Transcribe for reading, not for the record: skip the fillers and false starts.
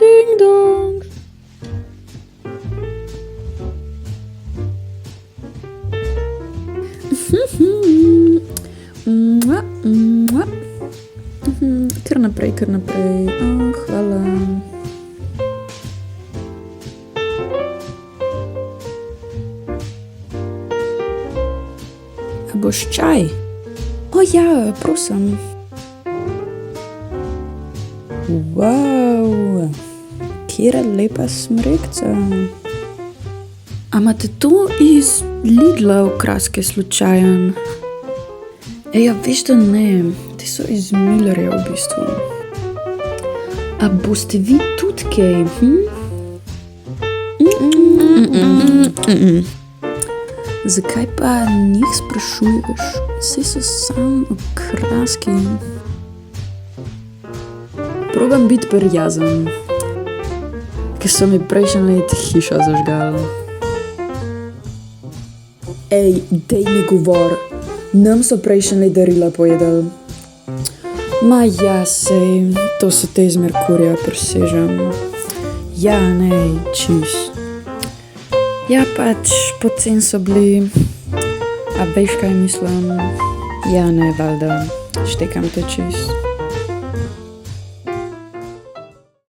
Ding dong. Kar naprej, kar naprej. Hvala. A boš čaj? Ja, prosim. Wow, kera lepa smrekca. A imate to iz Lidla okraske slučajen? Ja, veš, da ne. Te so iz Millerja v bistvu. A boste vi tudi kaj? Zakaj pa njih sprašuješ? Saj so sam okraski. Probam biti prijazen, ker so mi prejšnji let hišo zažgali. Ej, dej mi govor. Nam so prejšnji let darila pojedali. Ma ja, sej, to so te iz Merkurja, presežem. Ja, nej, čist. Ja, pač, pocen so bili. A veš, kaj mislim? Ja, ne, valjda, štekam te čist.